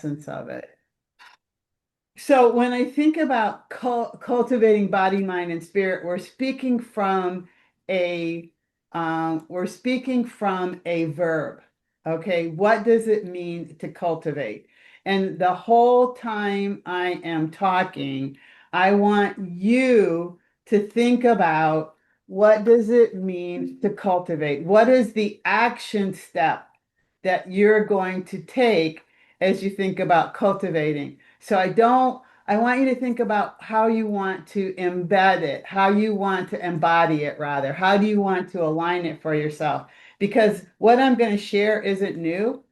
essence of it. So when I think about cultivating body, mind, and spirit, we're speaking from a verb. Okay, what does it mean to cultivate? And the whole time I am talking, I want you to think about, what does it mean to cultivate? What is the action step that you're going to take as you think about cultivating? So I want you to think about how you want to embed it, how you want to embody it, rather. How do you want to align it for yourself? Because what I'm going to share isn't new.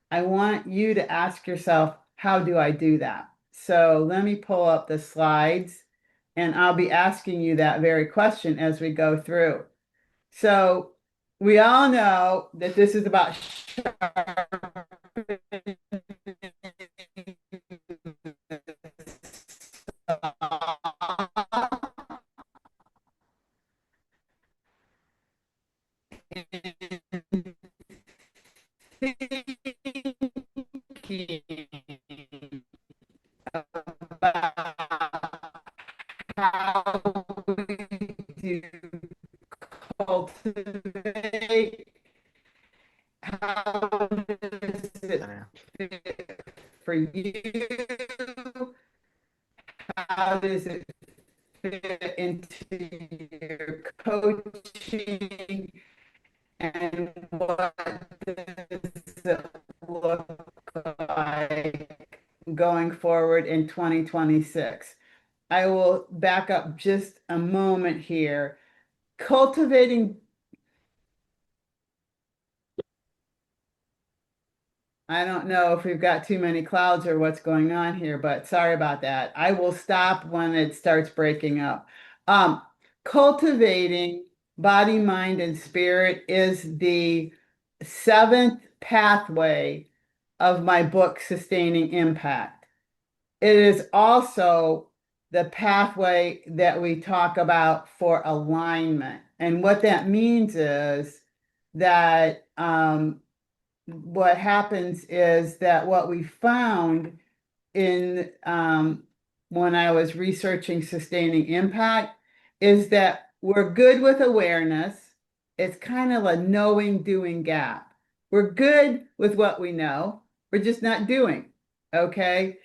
I want you to ask yourself, how do I do that? So let me pull up the slides, and I'll be asking you that very question as we go through. So we all know that this is about how we cultivate, how does it fit for you, how does it fit into your coaching, and what does it look like going forward in 2026? I will back up just a moment here. Cultivating, I don't know if we've got too many clouds or what's going on here, but sorry about that. I will stop when it starts breaking up. Um, Cultivating body, mind, and spirit is the seventh pathway of my book, Sustaining Impact. It is also the pathway that we talk about for alignment. And what that means is that what happens is that what we found in when I was researching sustaining impact is that we're good with awareness. It's kind of a knowing doing gap. We're good with what we know, we're just not doing. Okay.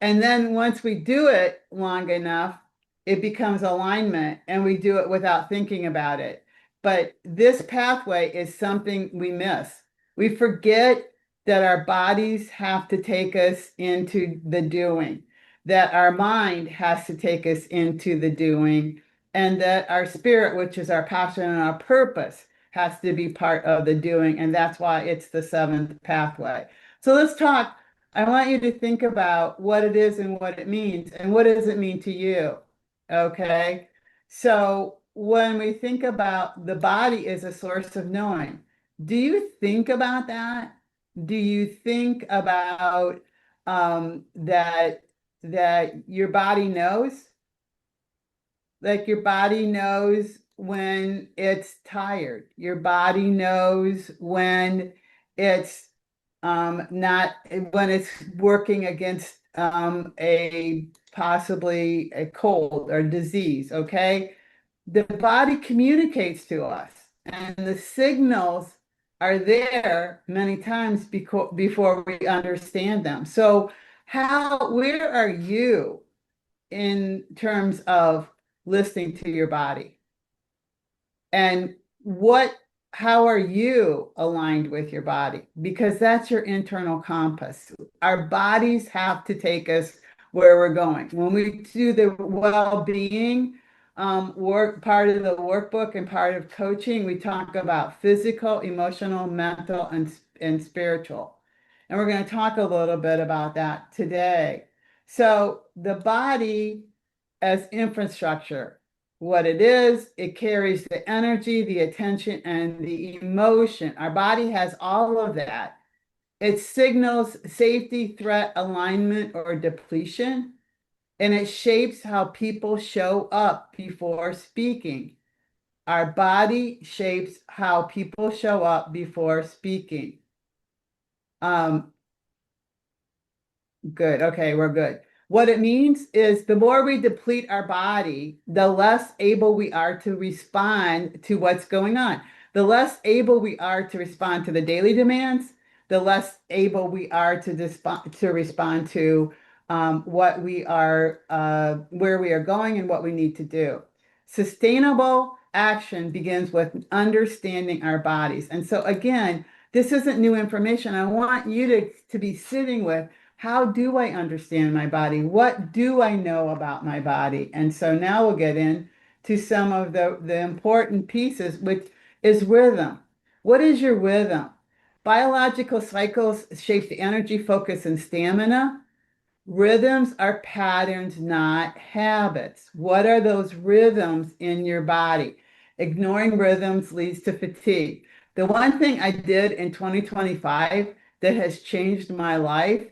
And then once we do it long enough, it becomes alignment and we do it without thinking about it. But this pathway is something we miss. We forget that our bodies have to take us into the doing, that our mind has to take us into the doing, and that our spirit, which is our passion and our purpose, has to be part of the doing. And that's why it's the seventh pathway. So let's talk. I want you to think about what it is and what it means, and what does it mean to you? Okay. So when we think about the body is a source of knowing, do you think about that? Do you think about that your body knows? Like your body knows when it's tired. Your body knows when it's not when it's working against a possibly a cold or disease. Okay, the body communicates to us, and the signals are there many times before we understand them. So, where are you in terms of listening to your body? And how are you aligned with your body? Because that's your internal compass. Our bodies have to take us where we're going. When we do the well-being work, part of the workbook and part of coaching, we talk about physical, emotional, mental, and spiritual. And we're going to talk a little bit about that today. So the body as infrastructure, what it is, it carries the energy, the attention, and the emotion. Our body has all of that. It signals safety, threat, alignment, or depletion, and it shapes how people show up before speaking. Our body shapes how people show up before speaking. Um, Good. Okay, we're good. What it means is the more we deplete our body, the less able we are to respond to what's going on. The less able we are to respond to the daily demands, the less able we are to respond to what we are, where we are going and what we need to do. Sustainable action begins with understanding our bodies. And so again, this isn't new information. I want you to be sitting with, how do I understand my body? What do I know about my body? And so now we'll get into some of the important pieces, which is rhythm. What is your rhythm? Biological cycles shape the energy, focus, and stamina. Rhythms are patterns, not habits. What are those rhythms in your body? Ignoring rhythms leads to fatigue. The one thing I did in 2025 that has changed my life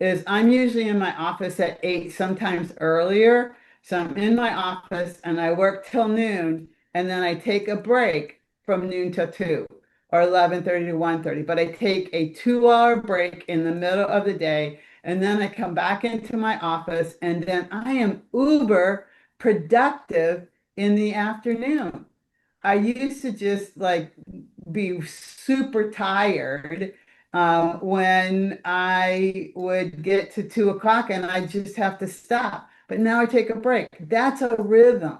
is I'm usually in my office at 8, sometimes earlier. So I'm in my office and I work till noon, and then I take a break from noon till 2 or 11:30 to 1:30. But I take a 2-hour break in the middle of the day, and then I come back into my office, and then I am uber productive in the afternoon. I used to just like be super tired when I would get to 2 o'clock and I just have to stop. But now I take a break. That's a rhythm.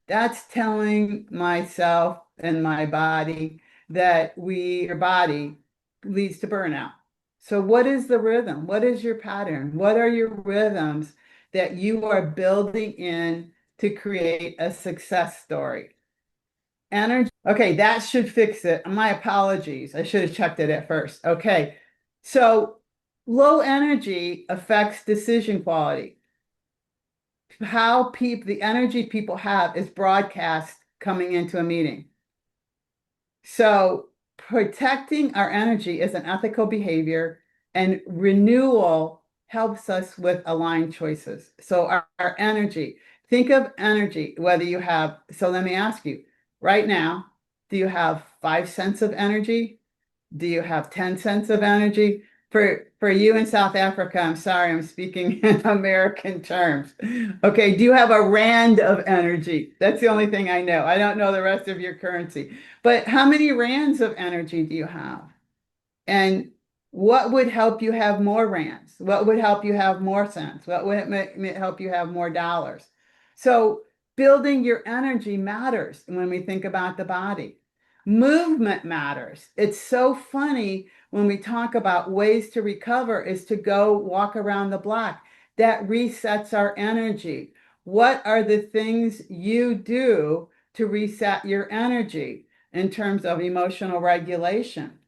That's telling myself and my body that your body leads to burnout. So, what is the rhythm? What is your pattern? What are your rhythms that you are building in to create a success story? Energy. Okay, that should fix it. My apologies. I should have checked it at first. Okay. So low energy affects decision quality. How the energy people have is broadcast coming into a meeting. So protecting our energy is an ethical behavior, and renewal helps us with aligned choices. So our energy, think of energy, whether you have, so let me ask you, right now, do you have 5 cents of energy? Do you have 10 cents of energy? For you in South Africa, I'm sorry, I'm speaking in American terms. Okay, do you have a rand of energy? That's the only thing I know. I don't know the rest of your currency. But how many rands of energy do you have? And what would help you have more rands? What would help you have more cents? What would help you have more dollars? So building your energy matters when we think about the body. Movement matters. It's so funny when we talk about ways to recover is to go walk around the block. That resets our energy. What are the things you do to reset your energy in terms of emotional regulation?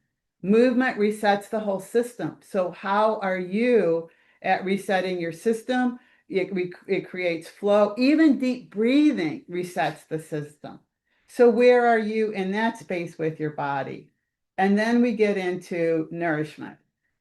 Movement resets the whole system. So how are you at resetting your system? It creates flow. Even deep breathing resets the system. So where are you in that space with your body? And then we get into nourishment.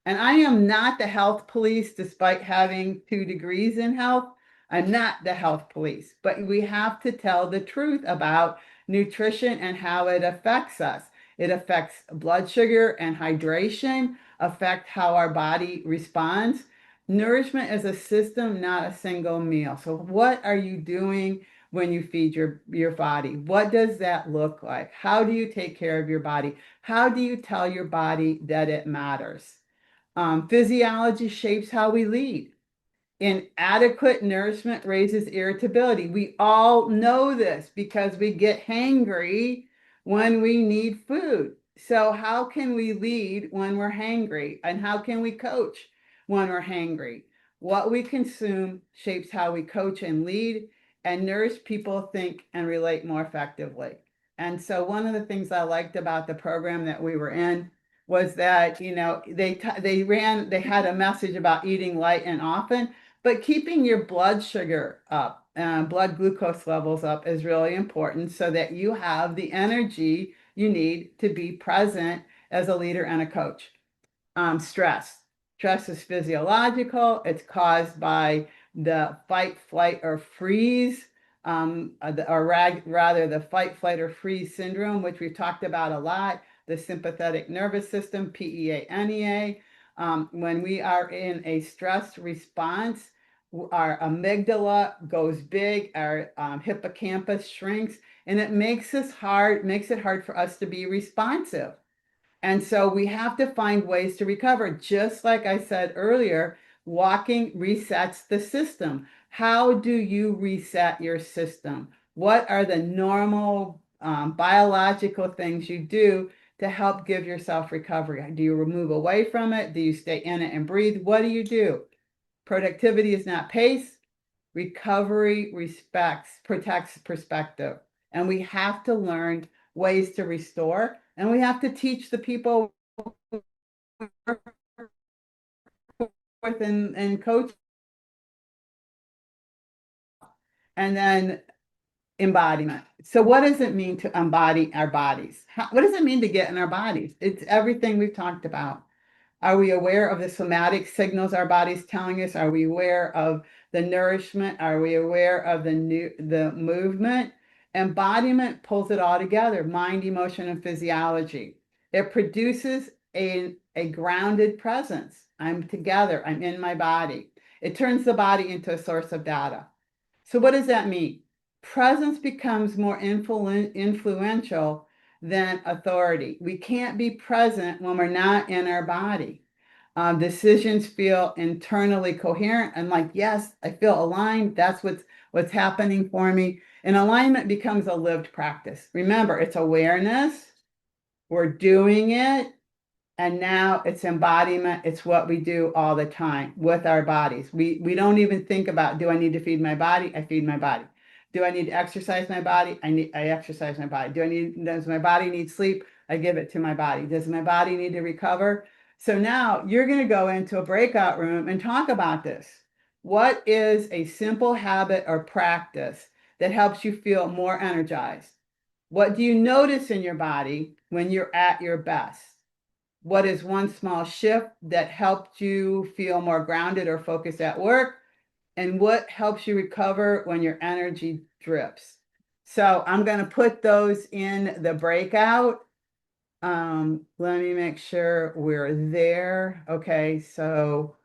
And I am not the health police, despite having 2 degrees in health. I'm not the health police, but we have to tell the truth about nutrition and how it affects us. It affects blood sugar and hydration, affect how our body responds. Nourishment is a system, not a single meal. So what are you doing when you feed your body? What does that look like? How do you take care of your body? How do you tell your body that it matters? Physiology shapes how we lead. Inadequate nourishment raises irritability. We all know this because we get hangry when we need food. So, how can we lead when we're hangry? And how can we coach when we're hangry? What we consume shapes how we coach and lead, and nourished people think and relate more effectively. And so, one of the things I liked about the program that we were in was that, they had a message about eating light and often, but keeping your blood sugar up, blood glucose levels up is really important so that you have the energy you need to be present as a leader and a coach. Stress. Stress is physiological. It's caused by the fight, flight, or freeze, rather the fight, flight, or freeze syndrome, which we've talked about a lot, the sympathetic nervous system, PEA, NEA. When we are in a stress response, our amygdala goes big, our hippocampus shrinks, and makes it hard for us to be responsive. And so we have to find ways to recover. Just like I said earlier, walking resets the system. How do you reset your system? What are the normal biological things you do to help give yourself recovery? Do you move away from it? Do you stay in it and breathe? What do you do? Productivity is not pace. Recovery protects perspective. And we have to learn ways to restore, and we have to teach the people within and coach. And then embodiment. So what does it mean to embody our bodies? What does it mean to get in our bodies? It's everything we've talked about. Are we aware of the somatic signals our body's telling us? Are we aware of the nourishment? Are we aware of the movement? Embodiment pulls it all together, mind, emotion, and physiology. It produces a grounded presence. I'm together, I'm in my body. It turns the body into a source of data. So what does that mean? Presence becomes more influential than authority. We can't be present when we're not in our body. Decisions feel internally coherent. I'm like, yes, I feel aligned. That's what's happening for me. And alignment becomes a lived practice. Remember, it's awareness. We're doing it. And now it's embodiment. It's what we do all the time with our bodies. We don't even think about, do I need to feed my body? I feed my body. Do I need to exercise my body? I exercise my body. Does my body need sleep? I give it to my body. Does my body need to recover? So now you're going to go into a breakout room and talk about this. What is a simple habit or practice that helps you feel more energized? What do you notice in your body when you're at your best? What is one small shift that helped you feel more grounded or focused at work? And what helps you recover when your energy drips? So I'm going to put those in the breakout. Let me make sure we're there. Okay, so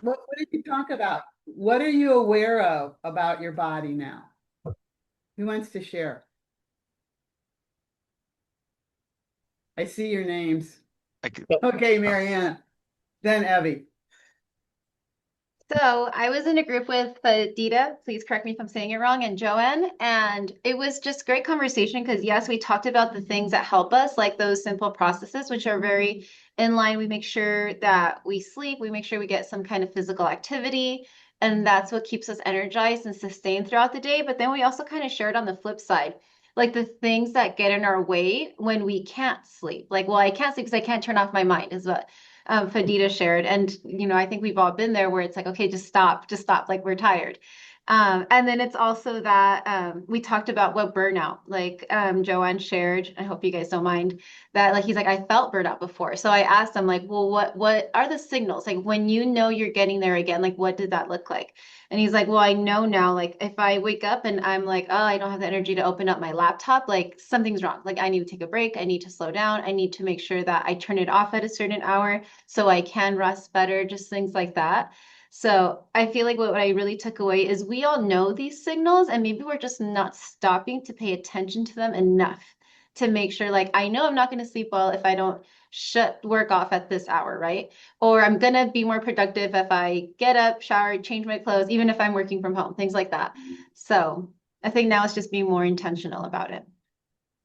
what did you talk about? What are you aware of about your body now? Who wants to share? I see your names. I could, Okay, oh, Marianne, then Evie. So I was in a group with Dita, please correct me if I'm saying it wrong, and Joanne, and it was just great conversation because yes, we talked about the things that help us, like those simple processes, which are very in line. We make sure that we sleep, we make sure we get some kind of physical activity, and that's what keeps us energized and sustained throughout the day. But then we also kind of shared on the flip side, like the things that get in our way when we can't sleep. Like, well, I can't sleep because I can't turn off my mind, is what Fadita shared. And, I think we've all been there where it's like, okay, just stop, like we're tired. And then it's also that we talked about what burnout, like Joanne shared. I hope you guys don't mind that. Like he's like, I felt burnout before. So I asked him, like, well, what are the signals? Like when you know you're getting there again, like what did that look like? And he's like, well, I know now, like if I wake up and I'm like, oh, I don't have the energy to open up my laptop, like something's wrong. Like I need to take a break. I need to slow down. I need to make sure that I turn it off at a certain hour so I can rest better, just things like that. So I feel like what I really took away is we all know these signals and maybe we're just not stopping to pay attention to them enough to make sure like I know I'm not going to sleep well if I don't shut work off at this hour, right? Or I'm going to be more productive if I get up, shower, change my clothes, even if I'm working from home, things like that. So I think now it's just being more intentional about it.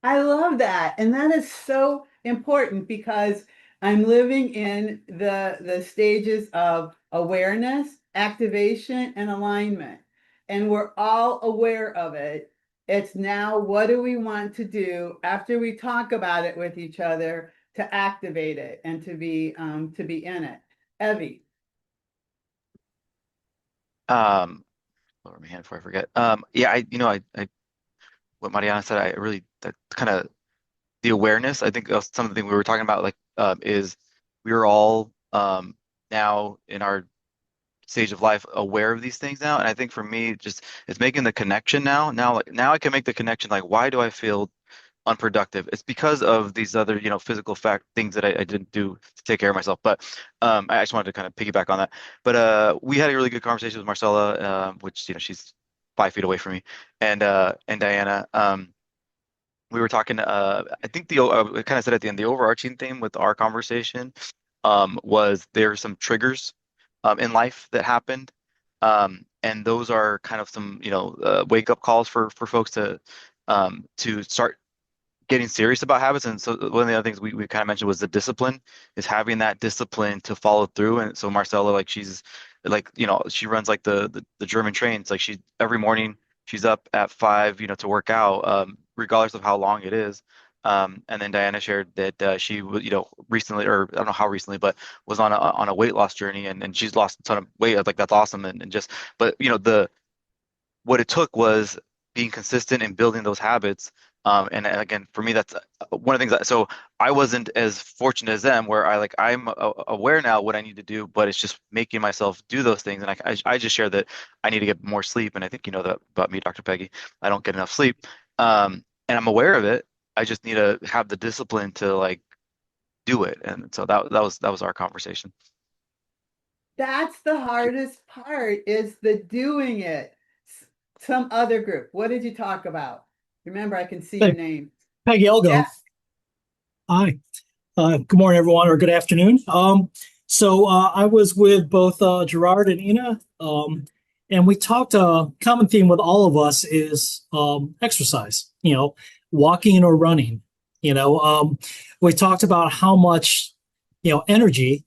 I love that. And that is so important because I'm living in the stages of awareness, activation, and alignment. And we're all aware of it. It's now what do we want to do after we talk about it with each other to activate it and to be in it. Evie. lower my hand before I forget. Yeah, what Mariana said, I really, that kind of the awareness. I think some of the things we were talking about, like, is we are all now in our stage of life aware of these things now. And I think for me, just it's making the connection now. Now, like now I can make the connection. Like, why do I feel unproductive. It's because of these other, physical fact things that I didn't do to take care of myself. But I just wanted to kind of piggyback on that. But we had a really good conversation with Marcella, which she's 5 feet away from me, and Diana. We were talking. I think I kind of said at the end, the overarching theme with our conversation was there are some triggers in life that happened. And those are kind of some, wake up calls for folks to start getting serious about habits. And so one of the other things we kind of mentioned was the discipline, is having that discipline to follow through. And so Marcella, like she's like, she runs like the German trains. Like she every morning she's up at 5, to work out, regardless of how long it is. And then Diana shared that she was, recently, or I don't know how recently, but was on a weight loss journey, and she's lost a ton of weight. I was like, that's awesome. And just, but the what it took was being consistent and building those habits. And again, for me, that's one of the things so I wasn't as fortunate as them, where I'm aware now what I need to do, but it's just making myself do those things. And I just share that I need to get more sleep. And I think you know that about me, Dr. Peggy. I don't get enough sleep. And I'm aware of it. I just need to have the discipline to do it. And so that was our conversation. That's the hardest part, is the doing it. Some other group. What did you talk about? Remember, I can see your Hey, name. Peggy, I'll go. Yes. Hi. Good morning, everyone, or good afternoon. I was with both Gerard and Ina, and we talked. Common theme with all of us is exercise. Walking or running. We talked about how much energy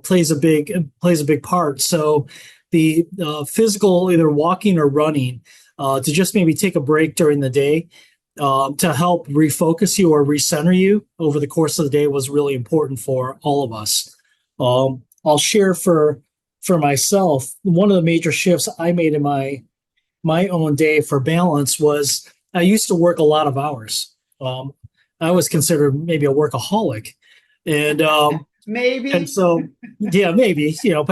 plays a big part. So the physical, either walking or running, to just maybe take a break during the day to help refocus you or recenter you over the course of the day was really important for all of us. I'll share for myself, one of the major shifts I made in my own day for balance was I used to work a lot of hours. I was considered maybe a workaholic, and Maybe. so yeah, maybe but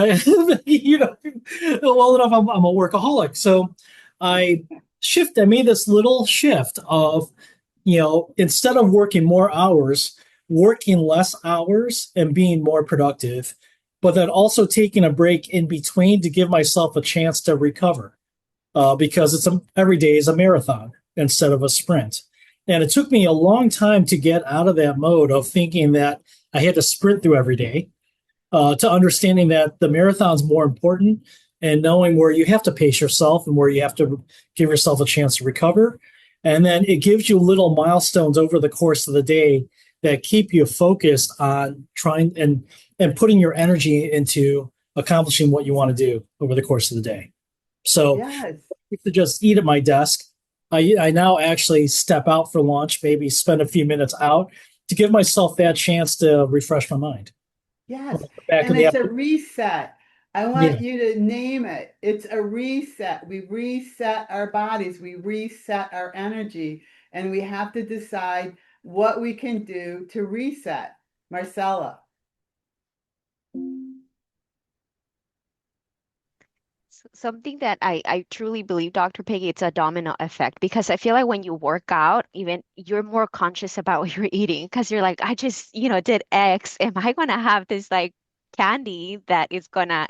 well enough, I'm a workaholic. So I I made this little shift of instead of working more hours, working less hours and being more productive, but then also taking a break in between to give myself a chance to recover, because every day is a marathon instead of a sprint. And it took me a long time to get out of that mode of thinking that I had to sprint through every day, to understanding that the marathon's more important, and knowing where you have to pace yourself and where you have to give yourself a chance to recover. And then it gives you little milestones over the course of the day that keep you focused on trying and putting your energy into accomplishing what you want to do over the course of the day. So Yes. to just eat at my desk, I now actually step out for lunch, maybe spend a few minutes out to give myself that chance to refresh my mind. Yes. Back in And the it's a afternoon. reset. I Yeah. want you to name it. It's a reset. We reset our bodies, we reset our energy, and we have to decide what we can do to reset. Marcella. Something that I truly believe, Dr. Peggy, it's a domino effect, because I feel like when you work out, even you're more conscious about what you're eating, because you're like, I just, did X. Am I gonna have this like candy that is gonna,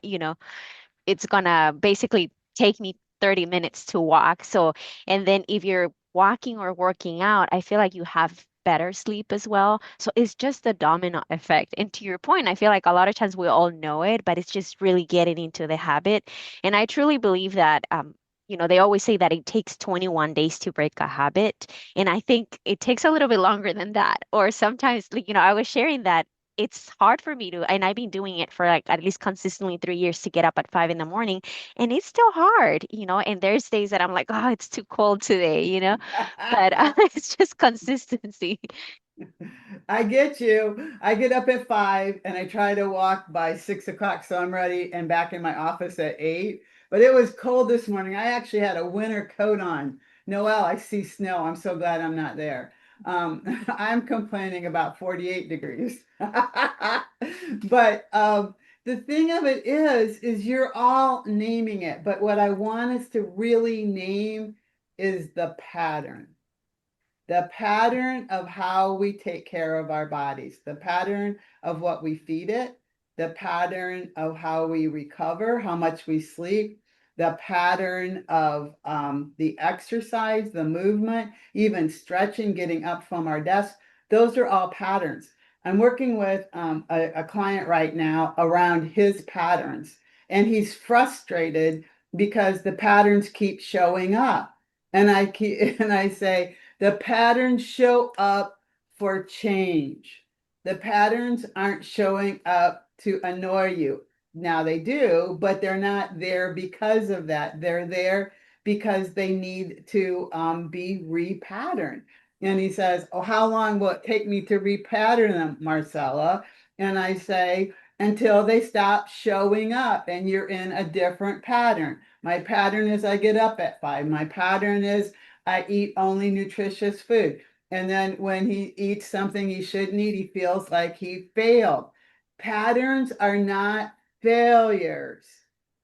it's gonna basically take me 30 minutes to walk. So, and then if you're walking or working out, I feel like you have better sleep as well. So it's just the domino effect. And to your point, I feel like a lot of times we all know it, but it's just really getting into the habit. And I truly believe that, they always say that it takes 21 days to break a habit. And I think it takes a little bit longer than that. Or sometimes, like, I was sharing that it's hard for me to, and I've been doing it for like at least consistently 3 years, to get up at 5 in the morning, and it's still hard, and there's days that I'm like, oh, it's too cold today, but it's just consistency. I get you. I get up at 5 and I try to walk by 6 o'clock so I'm ready and back in my office at 8. But it was cold this morning. I actually had a winter coat on. Noel, I see snow. I'm so glad I'm not there. I'm complaining about 48 degrees. But the thing of it is you're all naming it. But what I want us to really name is the pattern. The pattern of how we take care of our bodies, the pattern of what we feed it, the pattern of how we recover, how much we sleep, the pattern of the exercise, the movement, even stretching, getting up from our desk. Those are all patterns. I'm working with a client right now around his patterns, and he's frustrated because the patterns keep showing up. And I say, the patterns show up for change. The patterns aren't showing up to annoy you. Now they do, but they're not there because of that. They're there because they need to be repatterned. And he says, "Oh, how long will it take me to repattern them, Marcella?" And I say, "Until they stop showing up and you're in a different pattern. My pattern is I get up at 5. My pattern is I eat only nutritious food. And then when he eats something he shouldn't eat, he feels like he failed." Patterns are not failures.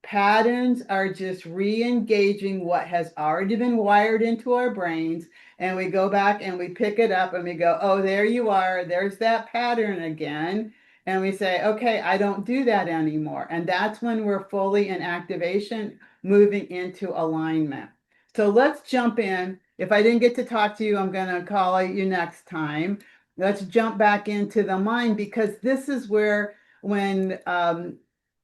Patterns are just re-engaging what has already been wired into our brains. And we go back and we pick it up and we go, "Oh, there you are. There's that pattern again." And we say, "Okay, I don't do that anymore." And that's when we're fully in activation, moving into alignment. So let's jump in. If I didn't get to talk to you, I'm going to call you next time. Let's jump back into the mind, because this is where, when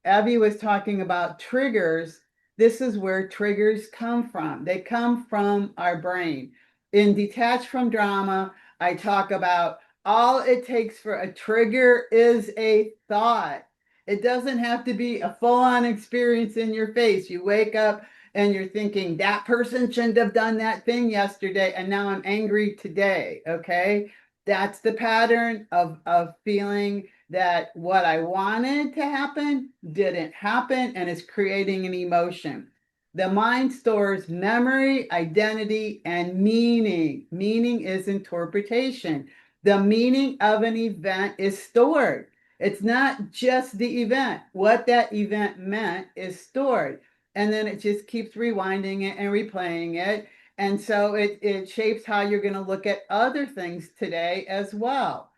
Abby was talking about triggers, this is where triggers come from. They come from our brain. In Detached from Drama, I talk about all it takes for a trigger is a thought. It doesn't have to be a full-on experience in your face. You wake up and you're thinking, that person shouldn't have done that thing yesterday, and now I'm angry today. Okay. That's the pattern of feeling that what I wanted to happen didn't happen, and it's creating an emotion. The mind stores memory, identity, and meaning. Meaning is interpretation. The meaning of an event is stored. It's not just the event. What that event meant is stored. And then it just keeps rewinding it and replaying it. And so it shapes how you're going to look at other things today as well.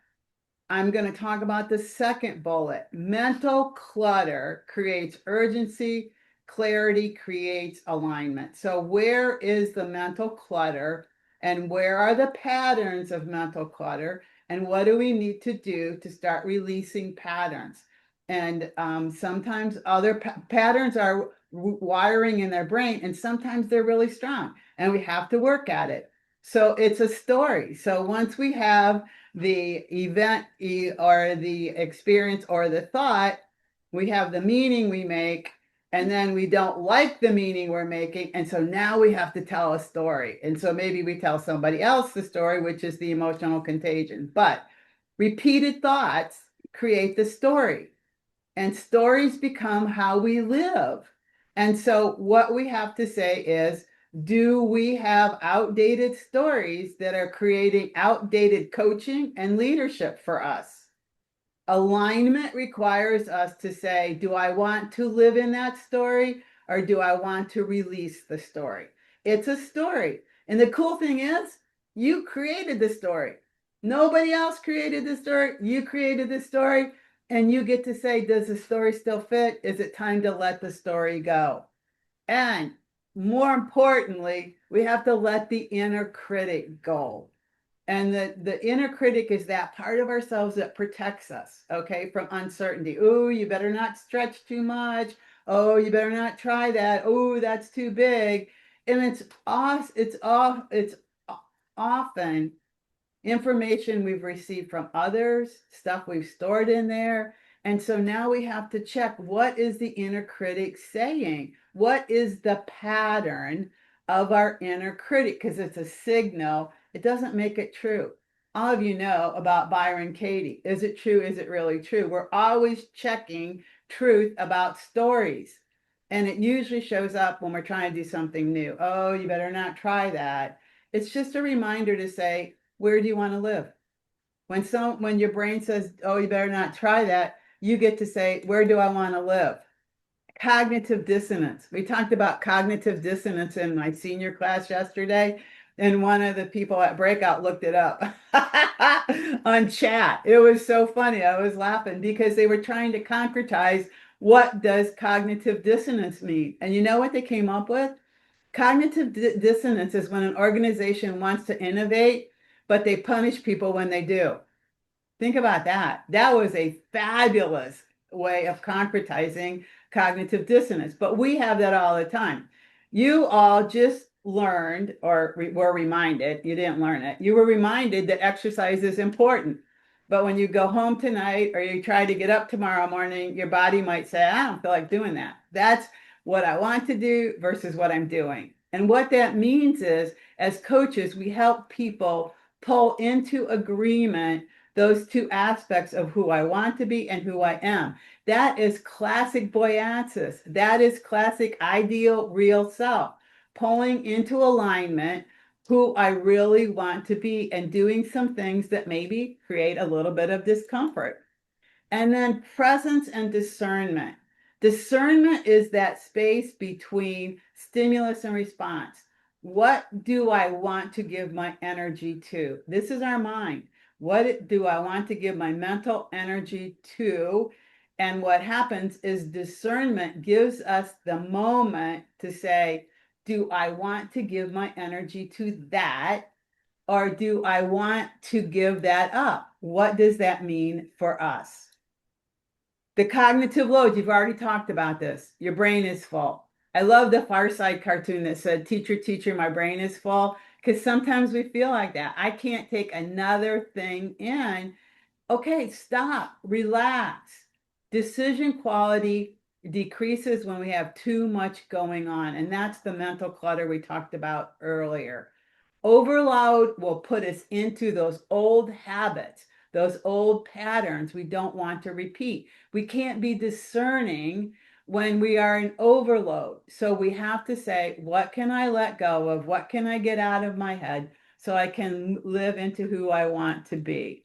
I'm going to talk about the second bullet. Mental clutter creates urgency, clarity creates alignment. So, where is the mental clutter, and where are the patterns of mental clutter? And what do we need to do to start releasing patterns? And sometimes other patterns are wiring in their brain, and sometimes they're really strong, and we have to work at it. So, it's a story. So, once we have the event or the experience or the thought, we have the meaning we make, and then we don't like the meaning we're making. And so now we have to tell a story. And so maybe we tell somebody else the story, which is the emotional contagion. But repeated thoughts create the story, and stories become how we live. And so what we have to say is, do we have outdated stories that are creating outdated coaching and leadership for us? Alignment requires us to say, do I want to live in that story, or do I want to release the story? It's a story. And the cool thing is, you created the story. Nobody else created the story. You created the story, and you get to say, does the story still fit? Is it time to let the story go? And more importantly, we have to let the inner critic go. And the inner critic is that part of ourselves that protects us, okay, from uncertainty. Oh, you better not stretch too much. Oh, you better not try that. Oh, that's too big. And it's often information we've received from others, stuff we've stored in there. And so now we have to check, what is the inner critic saying? What is the pattern of our inner critic? Because it's a signal. It doesn't make it true. All of you know about Byron Katie. Is it true? Is it really true? We're always checking truth about stories. And it usually shows up when we're trying to do something new. Oh, you better not try that. It's just a reminder to say, where do you want to live? When your brain says, "Oh, you better not try that," you get to say, "Where do I want to live?" Cognitive dissonance. We talked about cognitive dissonance in my senior class yesterday. And one of the people at Breakout looked it up on chat. It was so funny. I was laughing because they were trying to concretize what does cognitive dissonance mean. And you know what they came up with? Cognitive dissonance is when an organization wants to innovate, but they punish people when they do. Think about that. That was a fabulous way of concretizing cognitive dissonance, but we have that all the time. You all just learned or were reminded, you didn't learn it, you were reminded that exercise is important. But when you go home tonight or you try to get up tomorrow morning, your body might say, I don't feel like doing that. That's what I want to do versus what I'm doing. And what that means is, as coaches, we help people pull into agreement those two aspects of who I want to be and who I am. That is classic boyatzis. That is classic ideal real self, pulling into alignment who I really want to be and doing some things that maybe create a little bit of discomfort. And then presence and discernment. Discernment is that space between stimulus and response. What do I want to give my energy to? This is our mind. What do I want to give my mental energy to? And what happens is discernment gives us the moment to say, do I want to give my energy to that? Or do I want to give that up? What does that mean for us? The cognitive load, you've already talked about this. Your brain is full. I love the Far Side cartoon that said, teacher, teacher, my brain is full. Because sometimes we feel like that. I can't take another thing in. Okay, stop, relax. Decision quality decreases when we have too much going on. And that's the mental clutter we talked about earlier. Overload will put us into those old habits, those old patterns we don't want to repeat. We can't be discerning when we are in overload. So we have to say, what can I let go of? What can I get out of my head so I can live into who I want to be?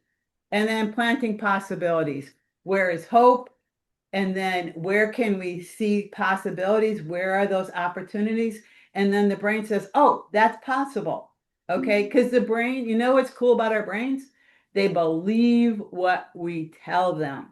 And then planting possibilities. Where is hope? And then where can we see possibilities? Where are those opportunities? And then the brain says, oh, that's possible. Okay. Because the brain, you know what's cool about our brains? They believe what we tell them.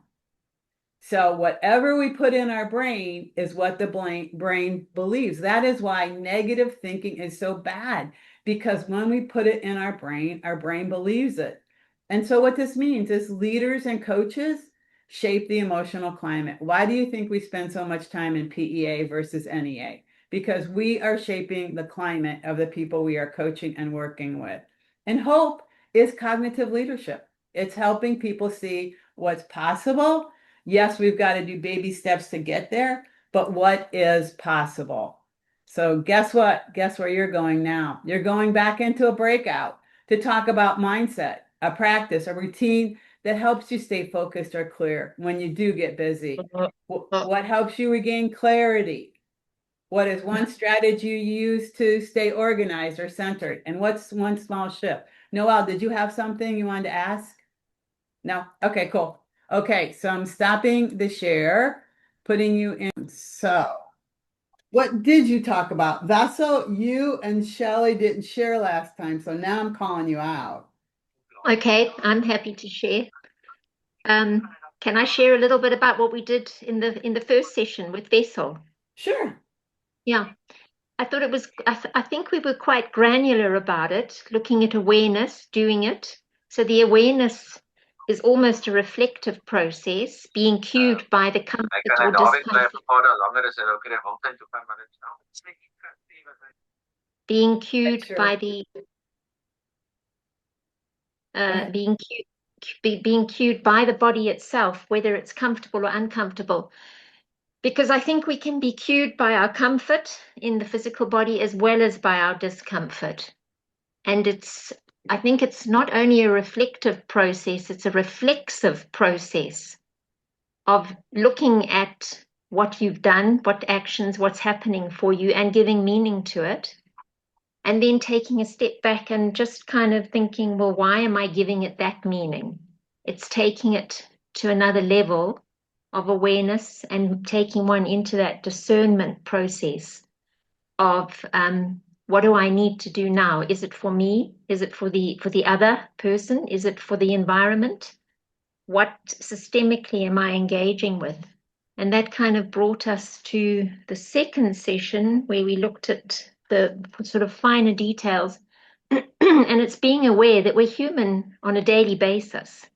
So whatever we put in our brain is what the brain believes. That is why negative thinking is so bad, because when we put it in our brain believes it. And so what this means is leaders and coaches shape the emotional climate. Why do you think we spend so much time in PEA versus NEA? Because we are shaping the climate of the people we are coaching and working with. And hope is cognitive leadership. It's helping people see what's possible. Yes, we've got to do baby steps to get there, but what is possible? So guess what? Guess where you're going now? You're going back into a breakout to talk about mindset, a practice, a routine that helps you stay focused or clear when you do get busy. What helps you regain clarity? What is one strategy you use to stay organized or centered? And what's one small shift? Noel, did you have something you wanted to ask? No? Okay, cool. Okay, so I'm stopping the share, putting you in. So, what did you talk about? Vaso, you and Shelly didn't share last time, so now I'm calling you out. Okay, I'm happy to share. Can I share a little bit about what we did in the first session with Vessel? Sure. Yeah, I thought it was. I think we were quite granular about it, looking at awareness, doing it. So the awareness is almost a reflective process, being cued by the comfort or discomfort. Being cued Sure. by the ahead. being cued by the body itself, whether it's comfortable or uncomfortable. Because I think we can be cued by our comfort in the physical body as well as by our discomfort. And I think it's not only a reflective process, it's a reflexive process of looking at what you've done, what actions, what's happening for you, and giving meaning to it. And then taking a step back and just kind of thinking, well, why am I giving it that meaning? It's taking it to another level of awareness and taking one into that discernment process of what do I need to do now? Is it for me? Is it for the other person? Is it for the environment? What systemically am I engaging with? And that kind of brought us to the second session where we looked at the sort of finer details. And it's being aware that we're human on a daily basis.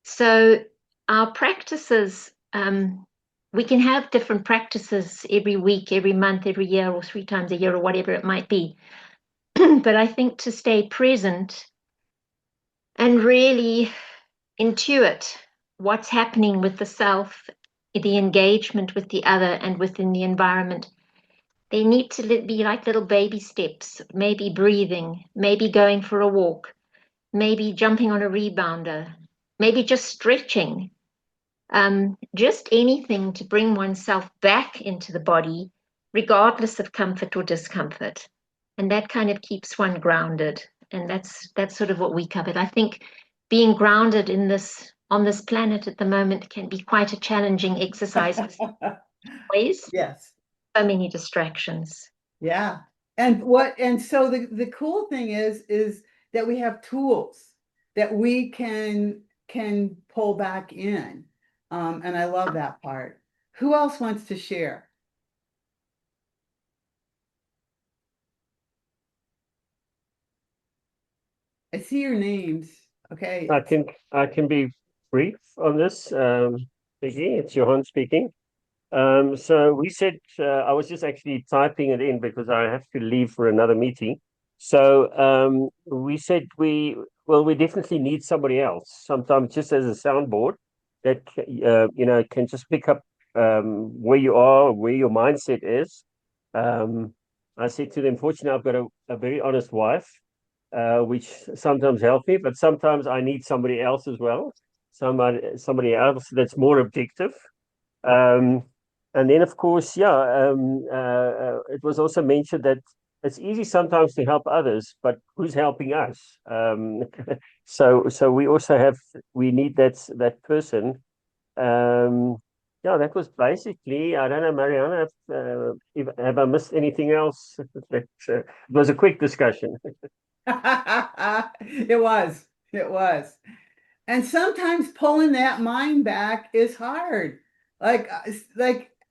So our practices, we can have different practices every week, every month, every year, or 3 times a year, or whatever it might be. But I think to stay present and really intuit what's happening with the self, the engagement with the other, and within the environment, they need to be like little baby steps, maybe breathing, maybe going for a walk, maybe jumping on a rebounder, maybe just stretching, just anything to bring oneself back into the body, regardless of comfort or discomfort. And that kind of keeps one grounded. And that's sort of what we covered. I think being grounded on this planet at the moment can be quite a challenging exercise in some ways. Yes. So many distractions. Yeah. And so the cool thing is that we have tools that we can pull back in. And I love that part. Who else wants to share? I see your names. Okay. I can be brief on this, Vicky. It's Johan speaking. So we said I was just actually typing it in because I have to leave for another meeting. So we said we definitely need somebody else, sometimes just as a soundboard that can just pick up where you are, where your mindset is. I said to them, fortunately, I've got a very honest wife, which sometimes helps me, but sometimes I need somebody else as well, somebody else that's more objective. Um, and then, of course, it was also mentioned that it's easy sometimes to help others, but who's helping us? So we need that person. That was basically. I don't know, Mariana, have I missed anything else? It was a quick discussion. It was. It was. And sometimes pulling that mind back is hard. Like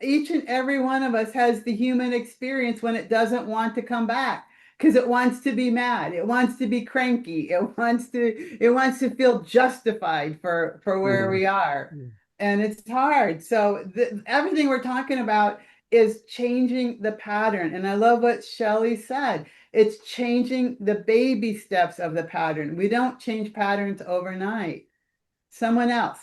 each and every one of us has the human experience when it doesn't want to come back because it wants to be mad. It wants to be cranky. It wants to feel justified for where we are. And it's hard. So everything we're talking about is changing the pattern. And I love what Shelley said. It's changing the baby steps of the pattern. We don't change patterns overnight. Someone else.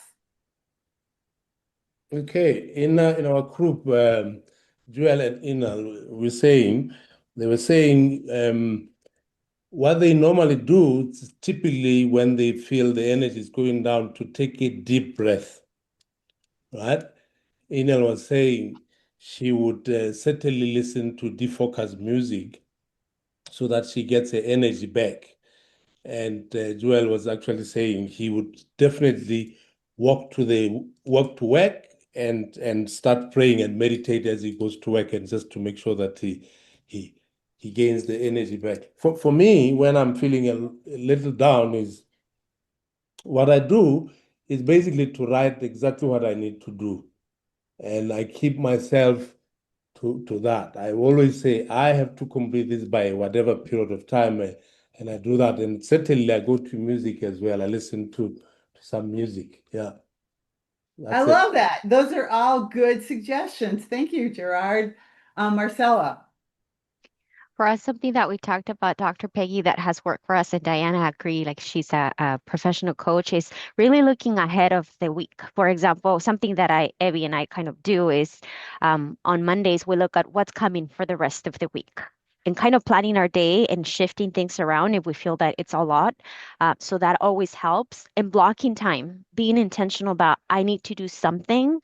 Okay, in our group, Joel and Inal they were saying what they normally do is typically when they feel the energy is going down to take a deep breath, right? Inal was saying she would certainly listen to defocus music so that she gets her energy back. And Joel was actually saying he would definitely walk to work and start praying and meditate as he goes to work, and just to make sure that he gains the energy back. For me, when I'm feeling a little down, is what I do is basically to write exactly what I need to do, and I keep myself to that. I always say I have to complete this by whatever period of time, and I do that. And certainly I go to music as well. I listen to some music. Yeah, I that's it. love that. Those are all good suggestions. Thank you, Gerard. Marcella. For us, something that we talked about, Dr. Peggy, that has worked for us, and Diana agree, like she's a professional coach, is really looking ahead of the week. For example, something that Evie and I kind of do is on Mondays, we look at what's coming for the rest of the week and kind of planning our day and shifting things around if we feel that it's a lot. So that always helps. And blocking time being intentional about I need to do something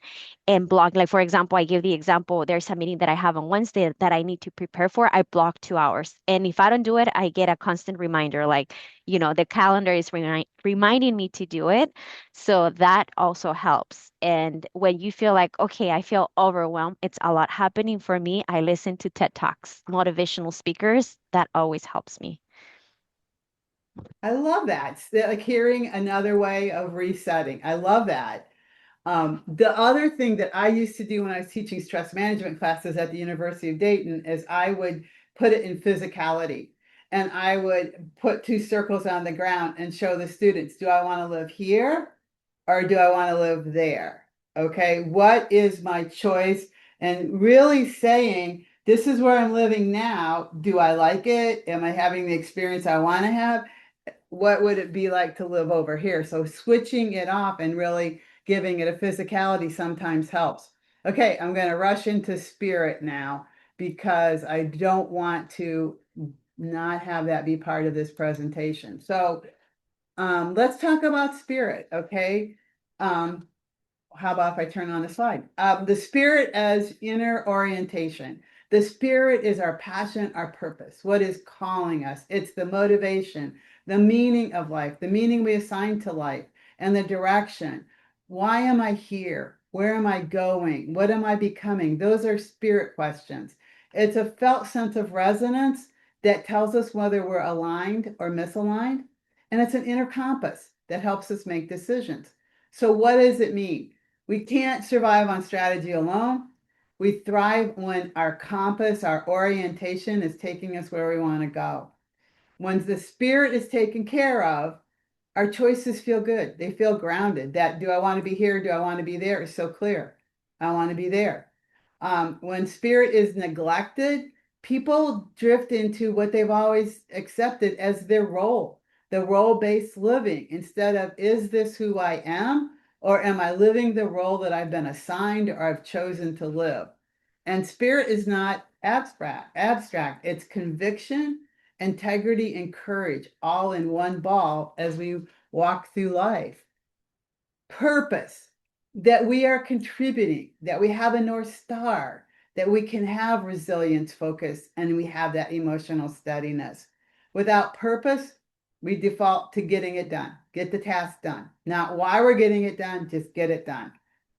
and block. Like, for example, I give the example, there's a meeting that I have on Wednesday that I need to prepare for. I block 2 hours. And if I don't do it, I get a constant reminder, like, the calendar is reminding me to do it. So that also helps. And when you feel like, okay, I feel overwhelmed, it's a lot happening for me, I listen to TED Talks, motivational speakers. That always helps me. I love that. It's like hearing another way of resetting. I love that. The other thing that I used to do when I was teaching stress management classes at the University of Dayton is I would put it in physicality. And I would put 2 circles on the ground and show the students, do I want to live here or do I want to live there? Okay, what is my choice? And really saying, this is where I'm living now. Do I like it? Am I having the experience I want to have? What would it be like to live over here? So switching it off and really giving it a physicality sometimes helps. Okay, I'm going to rush into spirit now because I don't want to not have that be part of this presentation. So let's talk about spirit, okay? How about if I turn on the slide? The spirit as inner orientation. The spirit is our passion, our purpose, what is calling us. It's the motivation, the meaning of life, the meaning we assign to life, and the direction. Why am I here? Where am I going? What am I becoming? Those are spirit questions. It's a felt sense of resonance that tells us whether we're aligned or misaligned. And it's an inner compass that helps us make decisions. So, what does it mean? We can't survive on strategy alone. We thrive when our compass, our orientation is taking us where we want to go. When the spirit is taken care of, our choices feel good. They feel grounded. That do I want to be here? Do I want to be there? Is so clear. I want to be there. When spirit is neglected, people drift into what they've always accepted as their role, the role-based living, instead of, is this who I am? Or am I living the role that I've been assigned or I've chosen to live? And spirit is not abstract. It's conviction, integrity, and courage all in one ball as we walk through life. Purpose, that we are contributing, that we have a North Star, that we can have resilience, focus, and we have that emotional steadiness. Without purpose, we default to getting it done, get the task done. Not why we're getting it done, just get it done.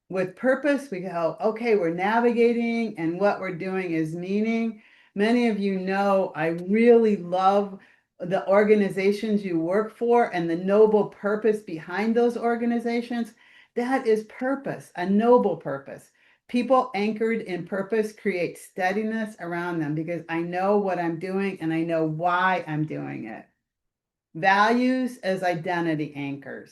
With purpose, we go, okay, we're navigating and what we're doing is meaning. Many of you know I really love the organizations you work for and the noble purpose behind those organizations. That is purpose, a noble purpose. People anchored in purpose create steadiness around them because I know what I'm doing and I know why I'm doing it. Values as identity anchors.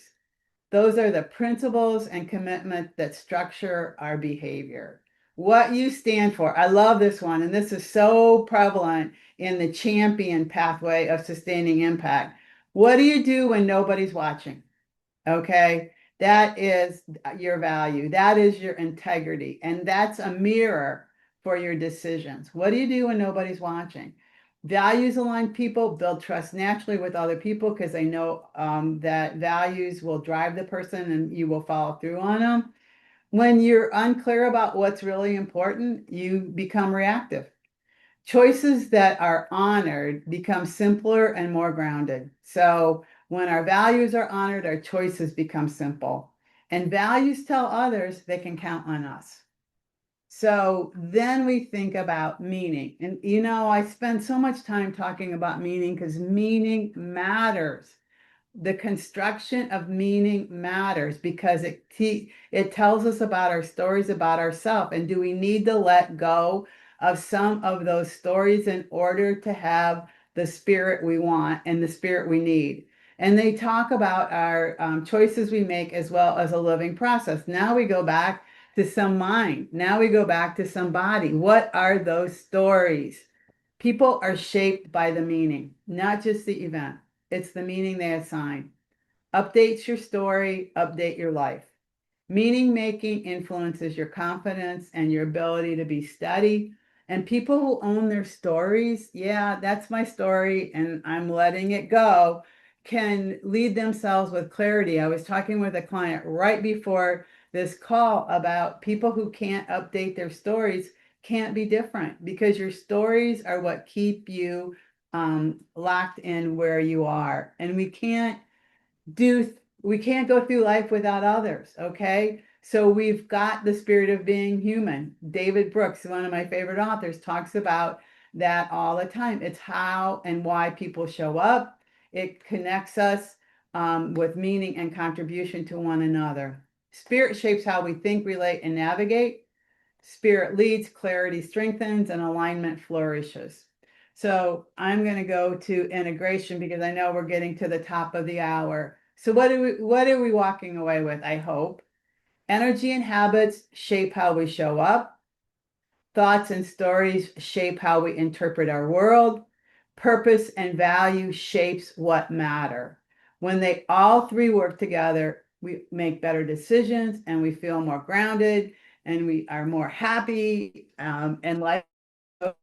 Those are the principles and commitment that structure our behavior. What you stand for. I love this one, and this is so prevalent in the champion pathway of sustaining impact. What do you do when nobody's watching? Okay, that is your value. That is your integrity, and that's a mirror for your decisions. What do you do when nobody's watching? Values aligned people build trust naturally with other people because they know that values will drive the person and you will follow through on them. When you're unclear about what's really important, you become reactive. Choices that are honored become simpler and more grounded. So when our values are honored, our choices become simple. And values tell others they can count on us. So then we think about meaning. And I spend so much time talking about meaning because meaning matters. The construction of meaning matters because it tells us about our stories about ourselves. And do we need to let go of some of those stories in order to have the spirit we want and the spirit we need? And they talk about our choices we make as well as a living process. Now we go back to some mind. Now we go back to some body. What are those stories? People are shaped by the meaning, not just the event. It's the meaning they assign. Updates your story, update your life. Meaning making influences your confidence and your ability to be steady. And people who own their stories, yeah, that's my story and I'm letting it go. can lead themselves with clarity. I was talking with a client right before this call about people who can't update their stories can't be different, because your stories are what keep you locked in where you are. And we can't go through life without others, okay? So we've got the spirit of being human. David Brooks, one of my favorite authors, talks about that all the time. It's how and why people show up. It connects us with meaning and contribution to one another. Spirit shapes how we think, relate, and navigate. Spirit leads, clarity strengthens, and alignment flourishes. So I'm going to go to integration because I know we're getting to the top of the hour. So what are we walking away with? I hope energy and habits shape how we show up. Thoughts and stories shape how we interpret our world. Purpose and value shapes what matter. When they all three work together, we make better decisions and we feel more grounded and we are more happy, and life goes.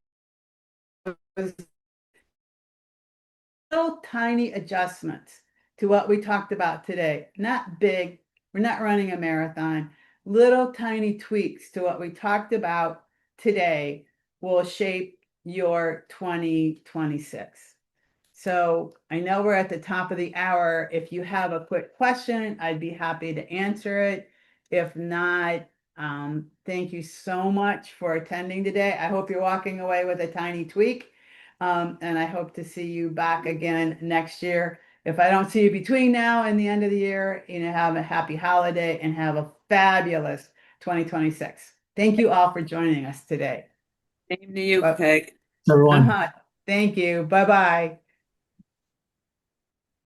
Little tiny adjustments to what we talked about today. Not big. We're not running a marathon. Little tiny tweaks to what we talked about today will shape your 2026. So I know we're at the top of the hour. If you have a quick question, I'd be happy to answer it. If not, thank you so much for attending today. I hope you're walking away with a tiny tweak. And I hope to see you back again next year. If I don't see you between now and the end of the year, have a happy holiday and have a fabulous 2026. Thank you all for joining us today. Same to you, Peg. Everyone. Thank you. Bye-bye.